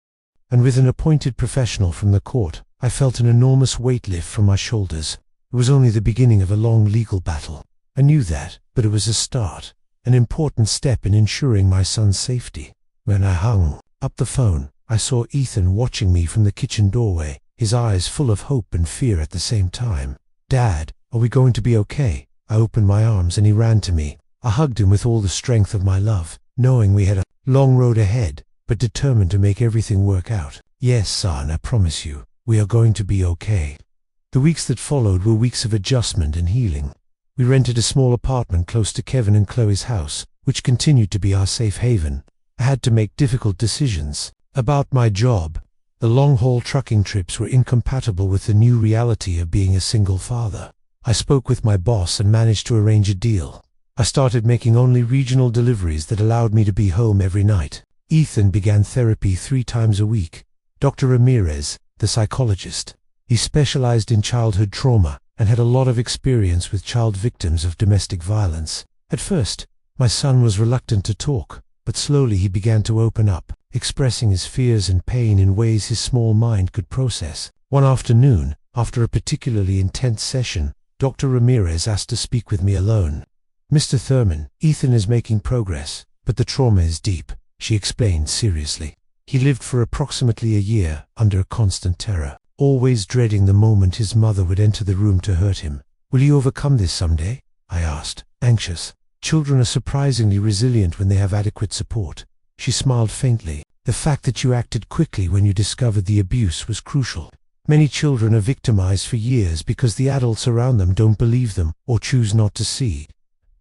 [SPEAKER 1] And with an appointed professional from the court, I felt an enormous weight lift from my shoulders. It was only the beginning of a long legal battle. I knew that, but it was a start, an important step in ensuring my son's safety. When I hung up the phone, I saw Ethan watching me from the kitchen doorway, his eyes full of hope and fear at the same time. Dad, are we going to be okay? I opened my arms and he ran to me. I hugged him with all the strength of my love, knowing we had a long road ahead, but determined to make everything work out. Yes, son, I promise you, we are going to be okay. The weeks that followed were weeks of adjustment and healing. We rented a small apartment close to Kevin and Chloe's house, which continued to be our safe haven. I had to make difficult decisions about my job, The long-haul trucking trips were incompatible with the new reality of being a single father. I spoke with my boss and managed to arrange a deal. I started making only regional deliveries that allowed me to be home every night. Ethan began therapy 3 times a week. Dr. Ramirez, the psychologist, he specialized in childhood trauma and had a lot of experience with child victims of domestic violence. At first, my son was reluctant to talk, but slowly he began to open up, expressing his fears and pain in ways his small mind could process. One afternoon, after a particularly intense session, Dr. Ramirez asked to speak with me alone. "Mr. Thurman, Ethan is making progress, but the trauma is deep," she explained seriously. "He lived for approximately a year under constant terror, always dreading the moment his mother would enter the room to hurt him. Will he overcome this someday?" I asked, anxious. "Children are surprisingly resilient when they have adequate support." She smiled faintly. "The fact that you acted quickly when you discovered the abuse was crucial. Many children are victimized for years because the adults around them don't believe them or choose not to see."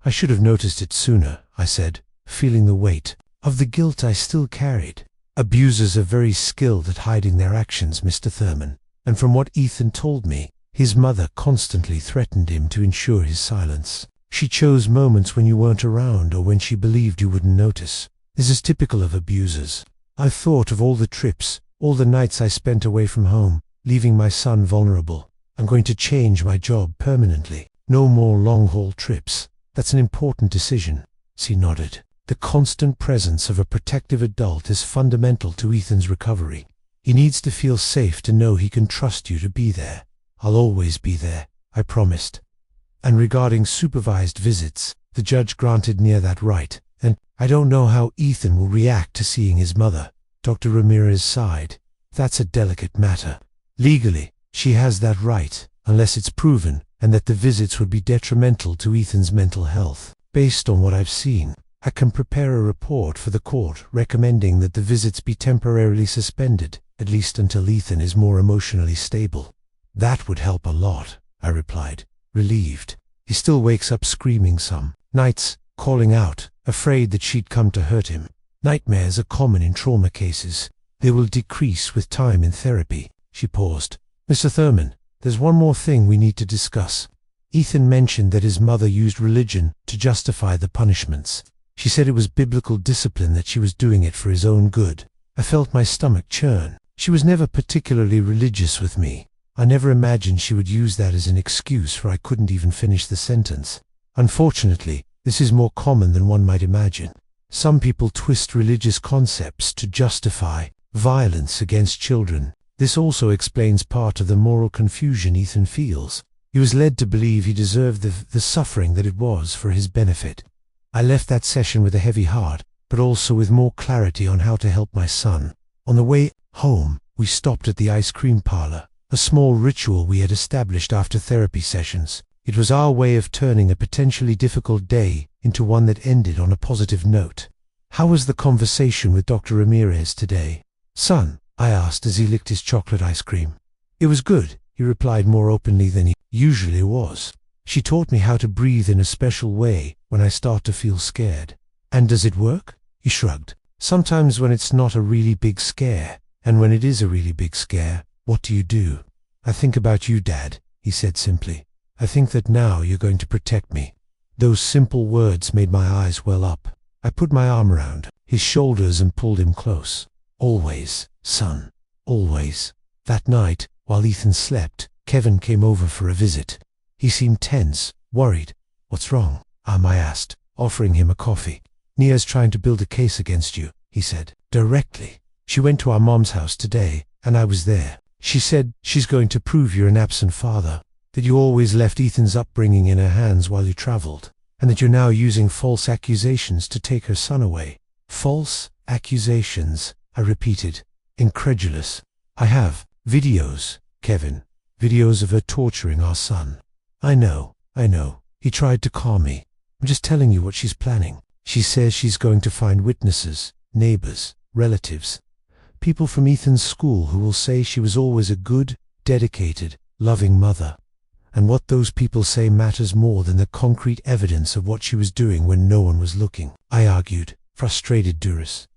[SPEAKER 1] "I should have noticed it sooner," I said, feeling the weight of the guilt I still carried. "Abusers are very skilled at hiding their actions, Mr. Thurman, and from what Ethan told me, his mother constantly threatened him to ensure his silence. She chose moments when you weren't around or when she believed you wouldn't notice. This is typical of abusers. I've thought of all the trips, all the nights I spent away from home, leaving my son vulnerable. I'm going to change my job permanently. No more long-haul trips. That's an important decision." She nodded. "The constant presence of a protective adult is fundamental to Ethan's recovery. He needs to feel safe to know he can trust you to be there." "I'll always be there," I promised. "And regarding supervised visits, the judge granted near that right, and I don't know how Ethan will react to seeing his mother." Dr. Ramirez sighed. "That's a delicate matter. Legally, she has that right, unless it's proven, and that the visits would be detrimental to Ethan's mental health. Based on what I've seen, I can prepare a report for the court recommending that the visits be temporarily suspended, at least until Ethan is more emotionally stable." "That would help a lot," I replied, relieved. "He still wakes up screaming some nights, calling out, afraid that she'd come to hurt him. Nightmares are common in trauma cases. They will decrease with time in therapy." She paused. "Mr. Thurman, there's one more thing we need to discuss. Ethan mentioned that his mother used religion to justify the punishments. She said it was biblical discipline, that she was doing it for his own good." I felt my stomach churn. She was never particularly religious with me. I never imagined she would use that as an excuse, for I couldn't even finish the sentence. "Unfortunately, this is more common than one might imagine. Some people twist religious concepts to justify violence against children. This also explains part of the moral confusion Ethan feels. He was led to believe he deserved the suffering that it was for his benefit." I left that session with a heavy heart, but also with more clarity on how to help my son. On the way home, we stopped at the ice cream parlor, a small ritual we had established after therapy sessions. It was our way of turning a potentially difficult day into one that ended on a positive note. "How was the conversation with Dr. Ramirez today, son?" I asked as he licked his chocolate ice cream. "It was good," he replied more openly than he usually was. "She taught me how to breathe in a special way when I start to feel scared." "And does it work?" He shrugged. "Sometimes when it's not a really big scare, and when it is a really big scare, what do you do?" "I think about you, Dad," he said simply. "I think that now you're going to protect me." Those simple words made my eyes well up. I put my arm around his shoulders and pulled him close. "Always, son, always." That night, while Ethan slept, Kevin came over for a visit. He seemed tense, worried. "What's wrong?" I asked, offering him a coffee. "Nia's trying to build a case against you," he said, directly. "She went to our mom's house today, and I was there. She said she's going to prove you're an absent father, that you always left Ethan's upbringing in her hands while you traveled, and that you're now using false accusations to take her son away." "False accusations," I repeated, incredulous. "I have videos, Kevin, videos of her torturing our son." I know. He tried to calm me. "I'm just telling you what she's planning. She says she's going to find witnesses, neighbors, relatives, people from Ethan's school who will say she was always a good, dedicated, loving mother. And what those people say matters more than the concrete evidence of what she was doing when no one was looking," I argued, frustrated Duras.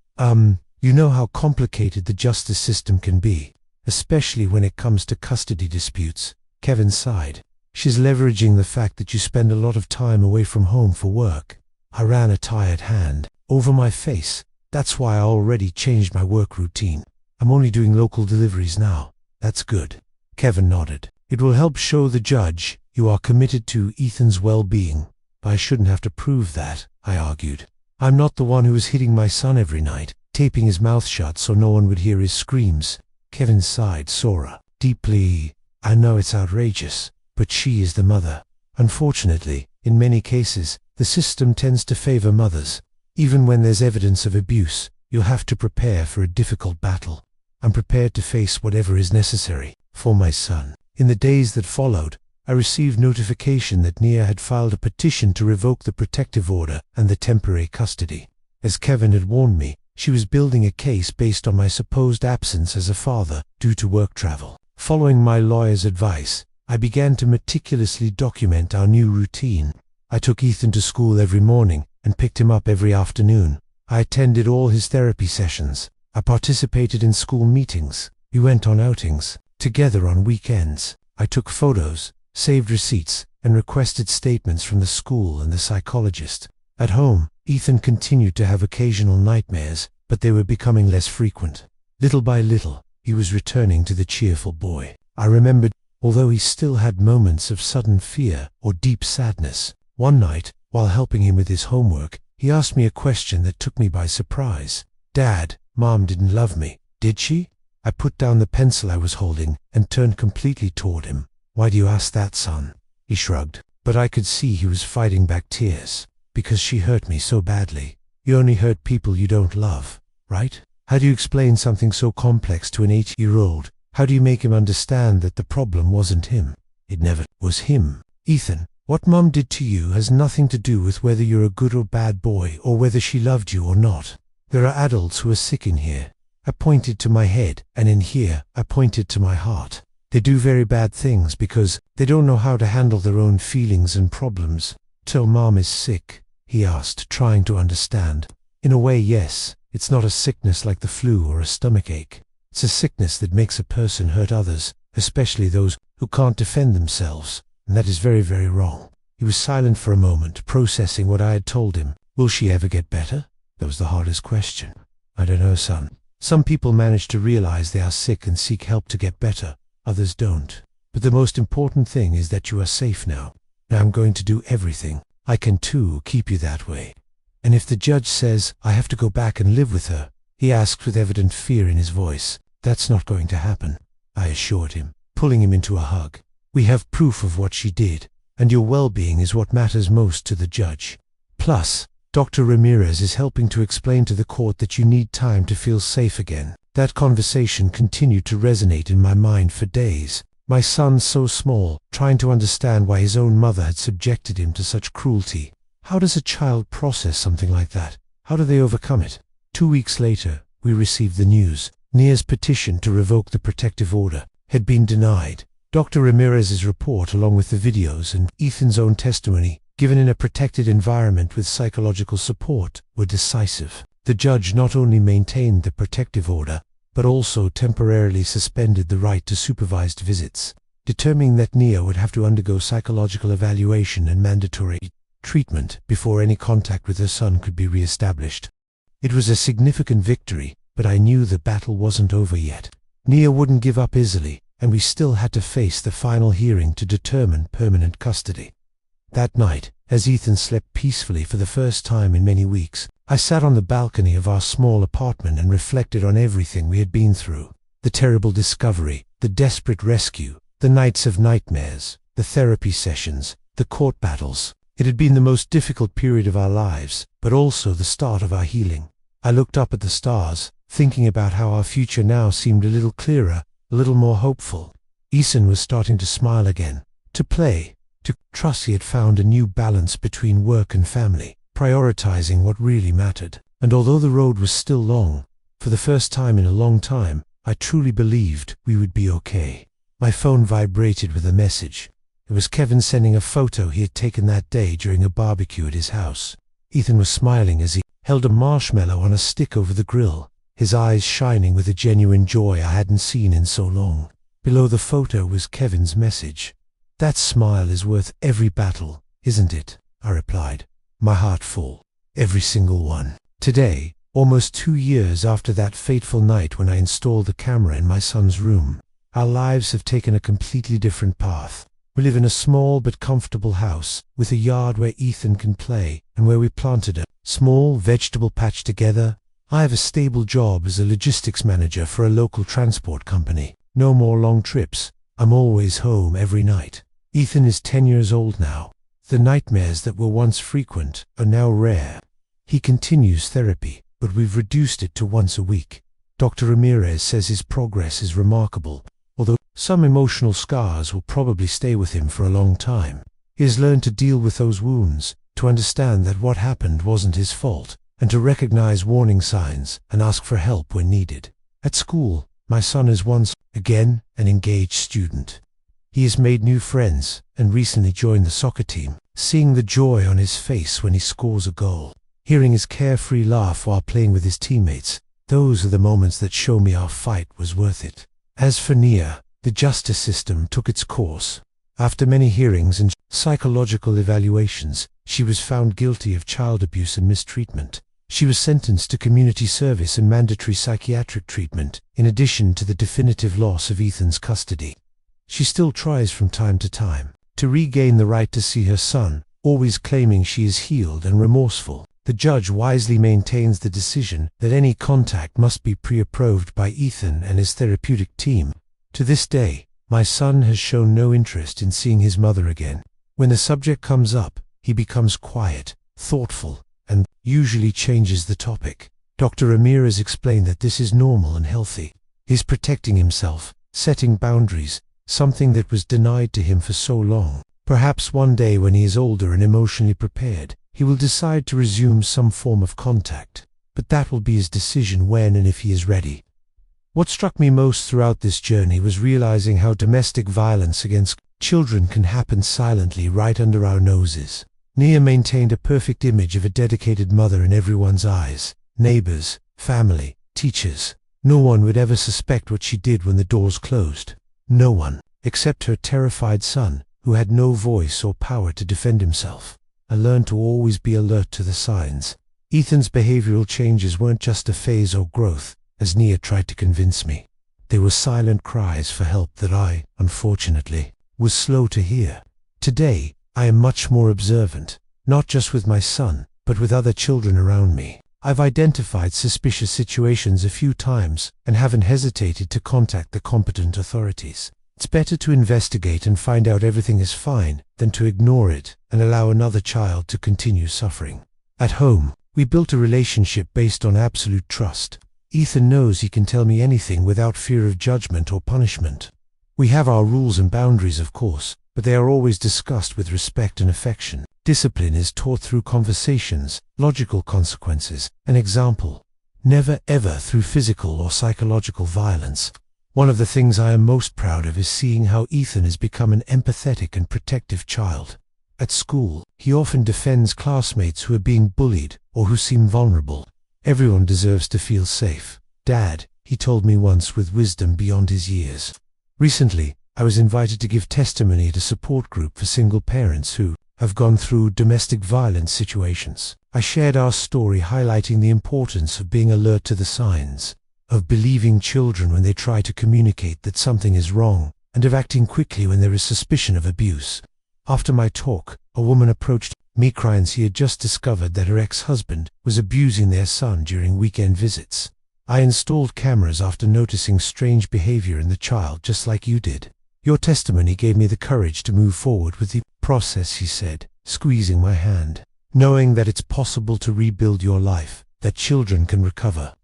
[SPEAKER 1] You know how complicated the justice system can be. especially when it comes to custody disputes. Kevin sighed. She's leveraging the fact that you spend a lot of time away from home for work. I ran a tired hand over my face. That's why I already changed my work routine. I'm only doing local deliveries now. That's good. Kevin nodded. It will help show the judge you are committed to Ethan's well-being. I shouldn't have to prove that, I argued. I'm not the one who was hitting my son every night, taping his mouth shut so no one would hear his screams. Kevin sighed, Sora. Deeply. I know it's outrageous, but she is the mother. Unfortunately, in many cases, the system tends to favor mothers. Even when there's evidence of abuse, you'll have to prepare for a difficult battle. I'm prepared to face whatever is necessary for my son. In the days that followed, I received notification that Nia had filed a petition to revoke the protective order and the temporary custody. As Kevin had warned me, she was building a case based on my supposed absence as a father due to work travel. Following my lawyer's advice, I began to meticulously document our new routine. I took Ethan to school every morning and picked him up every afternoon. I attended all his therapy sessions. I participated in school meetings. We went on outings together on weekends. I took photos, saved receipts, and requested statements from the school and the psychologist. At home, Ethan continued to have occasional nightmares, but they were becoming less frequent. Little by little, he was returning to the cheerful boy I remembered, although he still had moments of sudden fear or deep sadness. One night, while helping him with his homework, he asked me a question that took me by surprise. Dad, Mom didn't love me, did she? I put down the pencil I was holding and turned completely toward him. Why do you ask that, son? He shrugged, but I could see he was fighting back tears. Because she hurt me so badly. You only hurt people you don't love, right? How do you explain something so complex to an 8-year-old? How do you make him understand that the problem wasn't him? It never was him. Ethan, what Mom did to you has nothing to do with whether you're a good or bad boy or whether she loved you or not. There are adults who are sick in here. I pointed to my head, and in here, I pointed to my heart. They do very bad things because they don't know how to handle their own feelings and problems. Till Mom is sick, he asked, trying to understand. In a way, yes. It's not a sickness like the flu or a stomachache. It's a sickness that makes a person hurt others, especially those who can't defend themselves. And that is very, very wrong. He was silent for a moment, processing what I had told him. Will she ever get better? That was the hardest question. I don't know, son. Some people manage to realize they are sick and seek help to get better. Others don't. But the most important thing is that you are safe now. Now I'm going to do everything I can to keep you that way. And if the judge says I have to go back and live with her, he asked with evident fear in his voice, that's not going to happen, I assured him, pulling him into a hug. We have proof of what she did, and your well-being is what matters most to the judge. Plus, Dr. Ramirez is helping to explain to the court that you need time to feel safe again. That conversation continued to resonate in my mind for days. My son so small, trying to understand why his own mother had subjected him to such cruelty. How does a child process something like that? How do they overcome it? 2 weeks later, we received the news. Nia's petition to revoke the protective order had been denied. Dr. Ramirez's report, along with the videos and Ethan's own testimony, given in a protected environment with psychological support, were decisive. The judge not only maintained the protective order, but also temporarily suspended the right to supervised visits, determining that Nia would have to undergo psychological evaluation and mandatory treatment before any contact with her son could be re-established. It was a significant victory, but I knew the battle wasn't over yet. Nia wouldn't give up easily, and we still had to face the final hearing to determine permanent custody. That night, as Ethan slept peacefully for the first time in many weeks, I sat on the balcony of our small apartment and reflected on everything we had been through. The terrible discovery, the desperate rescue, the nights of nightmares, the therapy sessions, the court battles. It had been the most difficult period of our lives, but also the start of our healing. I looked up at the stars, thinking about how our future now seemed a little clearer, a little more hopeful. Ethan was starting to smile again, to play, to trust he had found a new balance between work and family, prioritizing what really mattered. And although the road was still long, for the first time in a long time, I truly believed we would be okay. My phone vibrated with a message. It was Kevin sending a photo he had taken that day during a barbecue at his house. Ethan was smiling as he held a marshmallow on a stick over the grill. his eyes shining with a genuine joy I hadn't seen in so long. Below the photo was Kevin's message. "That smile is worth every battle, isn't it?" I replied, my heart full. Every single one. Today, almost 2 years after that fateful night when I installed the camera in my son's room, our lives have taken a completely different path. We live in a small but comfortable house, with a yard where Ethan can play, and where we planted a small vegetable patch together. I have a stable job as a logistics manager for a local transport company. No more long trips. I'm always home every night. Ethan is 10 years old now. The nightmares that were once frequent are now rare. He continues therapy, but we've reduced it to once a week. Dr. Ramirez says his progress is remarkable, although some emotional scars will probably stay with him for a long time. He has learned to deal with those wounds, to understand that what happened wasn't his fault, and to recognize warning signs and ask for help when needed. At school, my son is once again an engaged student. He has made new friends and recently joined the soccer team. Seeing the joy on his face when he scores a goal, hearing his carefree laugh while playing with his teammates, those are the moments that show me our fight was worth it. As for Nia, the justice system took its course. After many hearings and psychological evaluations, she was found guilty of child abuse and mistreatment. She was sentenced to community service and mandatory psychiatric treatment, in addition to the definitive loss of Ethan's custody. She still tries from time to time to regain the right to see her son, always claiming she is healed and remorseful. The judge wisely maintains the decision that any contact must be pre-approved by Ethan and his therapeutic team. To this day, my son has shown no interest in seeing his mother again. When the subject comes up, he becomes quiet, thoughtful, and usually changes the topic. Dr. Ramirez explained that this is normal and healthy. He's protecting himself, setting boundaries, something that was denied to him for so long. Perhaps one day when he is older and emotionally prepared, he will decide to resume some form of contact, but that will be his decision when and if he is ready. What struck me most throughout this journey was realizing how domestic violence against children can happen silently right under our noses. Nia maintained a perfect image of a dedicated mother in everyone's eyes. Neighbors, family, teachers. No one would ever suspect what she did when the doors closed. No one, except her terrified son, who had no voice or power to defend himself. I learned to always be alert to the signs. Ethan's behavioral changes weren't just a phase or growth, as Nia tried to convince me. They were silent cries for help that I, unfortunately, was slow to hear. Today, I am much more observant, not just with my son, but with other children around me. I've identified suspicious situations a few times and haven't hesitated to contact the competent authorities. It's better to investigate and find out everything is fine than to ignore it and allow another child to continue suffering. At home, we built a relationship based on absolute trust. Ethan knows he can tell me anything without fear of judgment or punishment. We have our rules and boundaries, of course, but they are always discussed with respect and affection. Discipline is taught through conversations, logical consequences, and example. Never ever through physical or psychological violence. One of the things I am most proud of is seeing how Ethan has become an empathetic and protective child. At school, he often defends classmates who are being bullied or who seem vulnerable. Everyone deserves to feel safe. Dad, he told me once with wisdom beyond his years. Recently, I was invited to give testimony at a support group for single parents who have gone through domestic violence situations. I shared our story highlighting the importance of being alert to the signs, of believing children when they try to communicate that something is wrong, and of acting quickly when there is suspicion of abuse. After my talk, a woman approached me crying she had just discovered that her ex-husband was abusing their son during weekend visits. I installed cameras after noticing strange behavior in the child, just like you did. Your testimony gave me the courage to move forward with the process, he said, squeezing my hand. Knowing that it's possible to rebuild your life, that children can recover.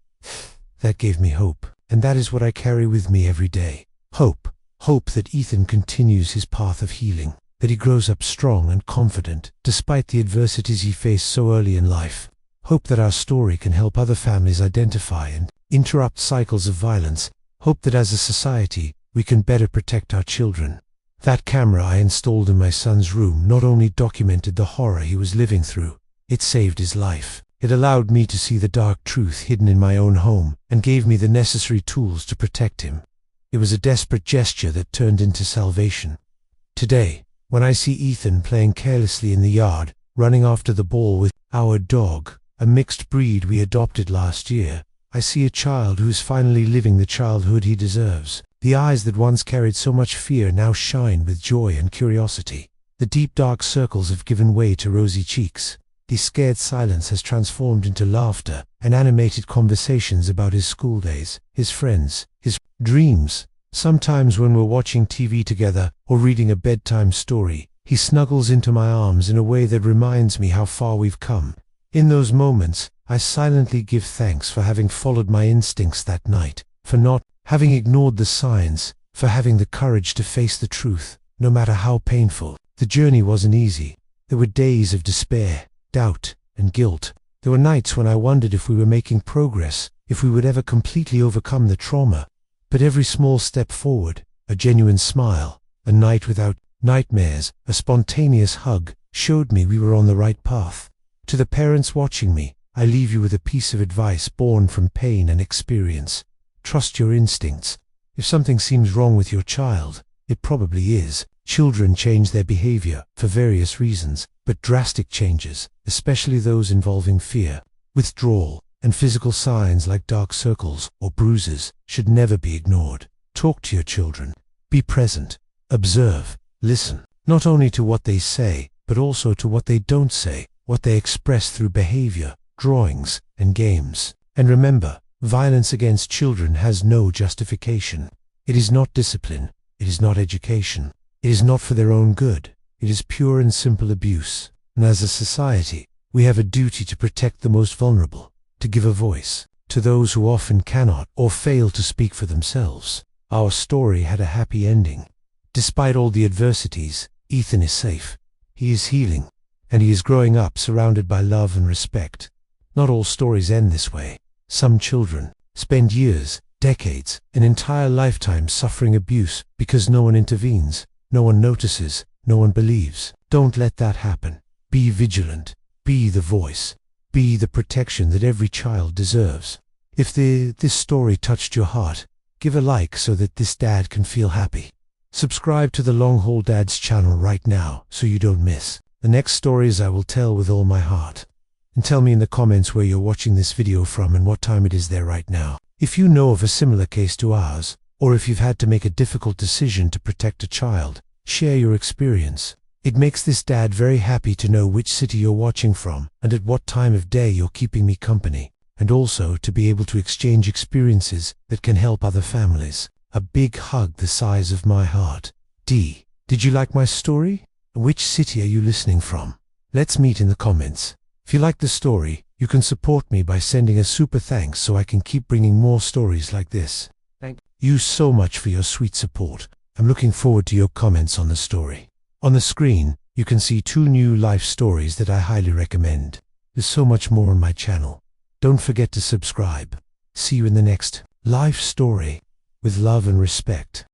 [SPEAKER 1] That gave me hope, and that is what I carry with me every day. Hope. Hope that Ethan continues his path of healing, that he grows up strong and confident, despite the adversities he faced so early in life. Hope that our story can help other families identify and interrupt cycles of violence. Hope that as a society, we can better protect our children. That camera I installed in my son's room not only documented the horror he was living through, it saved his life. It allowed me to see the dark truth hidden in my own home and gave me the necessary tools to protect him. It was a desperate gesture that turned into salvation. Today, when I see Ethan playing carelessly in the yard, running after the ball with our dog, a mixed breed we adopted last year, I see a child who is finally living the childhood he deserves. The eyes that once carried so much fear now shine with joy and curiosity. The deep dark circles have given way to rosy cheeks. The scared silence has transformed into laughter and animated conversations about his school days, his friends, his dreams. Sometimes when we're watching TV together or reading a bedtime story, he snuggles into my arms in a way that reminds me how far we've come. In those moments, I silently give thanks for having followed my instincts that night, for not having ignored the signs, for having the courage to face the truth, no matter how painful. The journey wasn't easy. There were days of despair, doubt, and guilt. There were nights when I wondered if we were making progress, if we would ever completely overcome the trauma. But every small step forward, a genuine smile, a night without nightmares, a spontaneous hug, showed me we were on the right path. To the parents watching me, I leave you with a piece of advice born from pain and experience. Trust your instincts. If something seems wrong with your child, it probably is. Children change their behavior for various reasons, but drastic changes, especially those involving fear, withdrawal, and physical signs like dark circles or bruises, should never be ignored. Talk to your children. Be present. Observe. Listen. Not only to what they say, but also to what they don't say, what they express through behavior, drawings, and games. And remember, violence against children has no justification. It is not discipline. It is not education. It is not for their own good. It is pure and simple abuse. And as a society, we have a duty to protect the most vulnerable, to give a voice to those who often cannot or fail to speak for themselves. Our story had a happy ending. Despite all the adversities, Ethan is safe. He is healing, and he is growing up surrounded by love and respect. Not all stories end this way. Some children spend years, decades, an entire lifetime suffering abuse because no one intervenes, no one notices, no one believes. Don't let that happen. Be vigilant. Be the voice. Be the protection that every child deserves. If this story touched your heart, give a like so that this dad can feel happy. Subscribe to the Long Haul Dad's channel right now so you don't miss the next stories I will tell with all my heart. And tell me in the comments where you're watching this video from and what time it is there right now. If you know of a similar case to ours, or if you've had to make a difficult decision to protect a child, share your experience. It makes this dad very happy to know which city you're watching from and at what time of day you're keeping me company, and also to be able to exchange experiences that can help other families. A big hug the size of my heart. D. Did you like my story? Which city are you listening from? Let's meet in the comments. If you like the story, you can support me by sending a super thanks so I can keep bringing more stories like this. Thank you so much for your sweet support. I'm looking forward to your comments on the story. On the screen, you can see 2 new life stories that I highly recommend. There's so much more on my channel. Don't forget to subscribe. See you in the next life story. With love and respect.